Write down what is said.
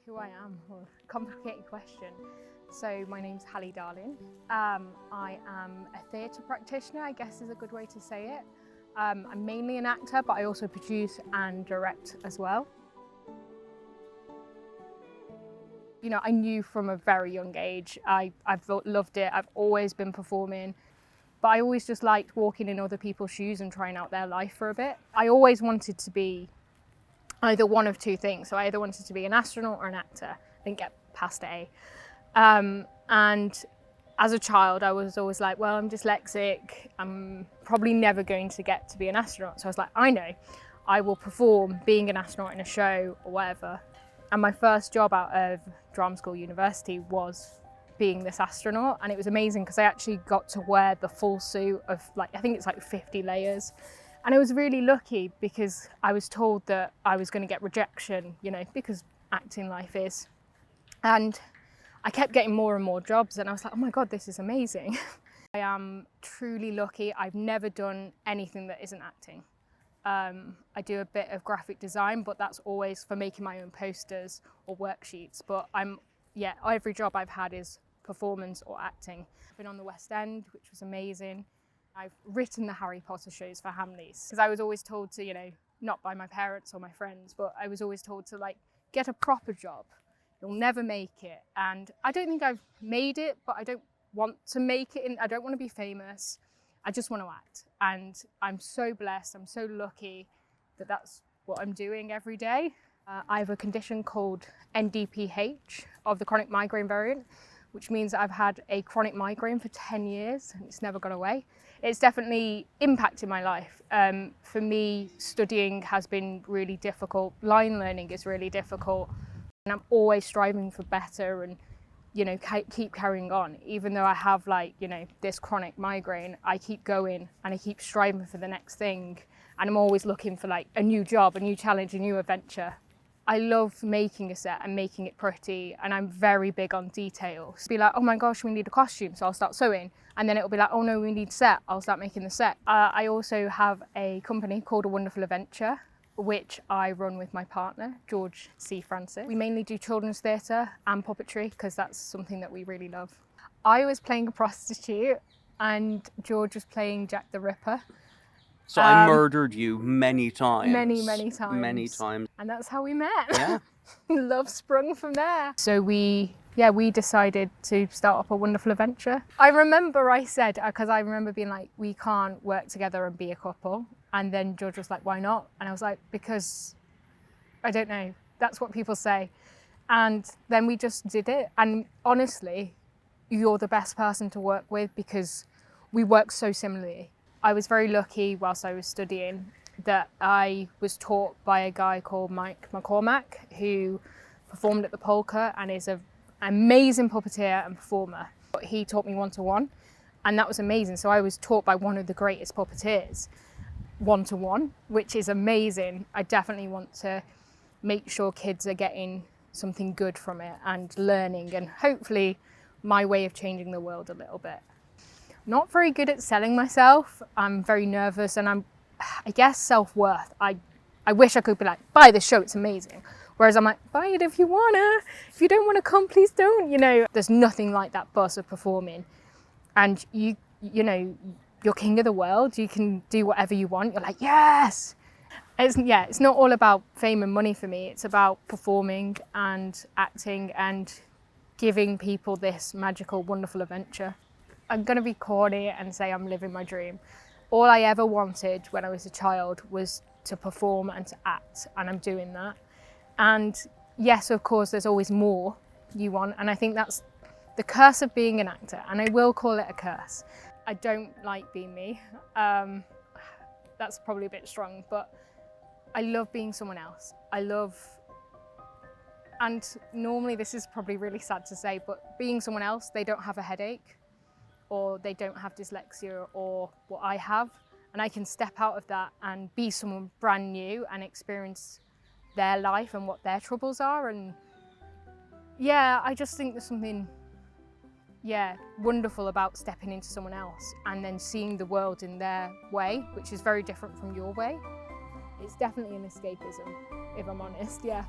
Who I am? Well, complicated question. So my name's Halie Darling. I am a theatre practitioner, I guess is a good way to say it. I'm mainly an actor, but I also produce and direct as well. You know, I knew from a very young age, I've loved it. I've always been performing, but I always just liked walking in other people's shoes and trying out their life for a bit. I always wanted to be either one of two things. So I either wanted to be an astronaut or an actor. I didn't get past A. And as a child, I was always like, well, I'm dyslexic. I'm probably never going to get to be an astronaut. So I was like, I know, I will perform being an astronaut in a show or whatever. And my first job out of drama school university was being this astronaut. And it was amazing because I actually got to wear the full suit of I think it's like 50 layers. And I was really lucky because I was told that I was going to get rejection, you know, because acting life is. And I kept getting more and more jobs and I was like, oh my God, this is amazing. I am truly lucky. I've never done anything that isn't acting. I do a bit of graphic design, but that's always for making my own posters or worksheets. But every job I've had is performance or acting. I've been on the West End, which was amazing. I've written the Harry Potter shows for Hamleys because I was always told to, you know, not by my parents or my friends, but I was always told to get a proper job. You'll never make it. And I don't think I've made it, but I don't want to make it. I don't want to be famous. I just want to act. And I'm so blessed. I'm so lucky that that's what I'm doing every day. I have a condition called NDPH of the chronic migraine variant, which means I've had a chronic migraine for 10 years and it's never gone away. It's definitely impacted my life. For me, studying has been really difficult. Line learning is really difficult. And I'm always striving for better and, you know, keep carrying on. Even though I have this chronic migraine, I keep going and I keep striving for the next thing. And I'm always looking for a new job, a new challenge, a new adventure. I love making a set and making it pretty, and I'm very big on details. Be like, oh my gosh, we need a costume, so I'll start sewing. And then it'll be like, oh no, we need set, I'll start making the set. I also have a company called A Wonderful Adventure, which I run with my partner, George C. Francis. We mainly do children's theatre and puppetry because that's something that we really love. I was playing a prostitute and George was playing Jack the Ripper. So I murdered you many times. Many times. Many times. And that's how we met. Yeah. Love sprung from there. So we decided to start up A Wonderful Adventure. I remember I said, because I remember being like, we can't work together and be a couple. And then George was like, why not? And I was like, because, I don't know, that's what people say. And then we just did it. And honestly, you're the best person to work with because we work so similarly. I was very lucky whilst I was studying that I was taught by a guy called Mike McCormack, who performed at the Polka and is an amazing puppeteer and performer. He taught me one-to-one, and that was amazing. So I was taught by one of the greatest puppeteers one-to-one, which is amazing. I definitely want to make sure kids are getting something good from it and learning, and hopefully my way of changing the world a little bit. Not very good at selling myself. I'm very nervous and I guess self-worth. I wish I could be like, buy this show, it's amazing. Whereas I'm like, buy it if you wanna. If you don't wanna come, please don't. You know, there's nothing like that buzz of performing. And you know, you're king of the world. You can do whatever you want. You're like, yes. It's not all about fame and money for me. It's about performing and acting and giving people this magical, wonderful adventure. I'm gonna be corny and say I'm living my dream. All I ever wanted when I was a child was to perform and to act, and I'm doing that. And yes, of course, there's always more you want, and I think that's the curse of being an actor, and I will call it a curse. I don't like being me. That's probably a bit strong, but I love being someone else. And normally this is probably really sad to say, but being someone else, they don't have a headache, or they don't have dyslexia or what I have. And I can step out of that and be someone brand new and experience their life and what their troubles are. And yeah, I just think there's something, wonderful about stepping into someone else and then seeing the world in their way, which is very different from your way. It's definitely an escapism, if I'm honest, yeah.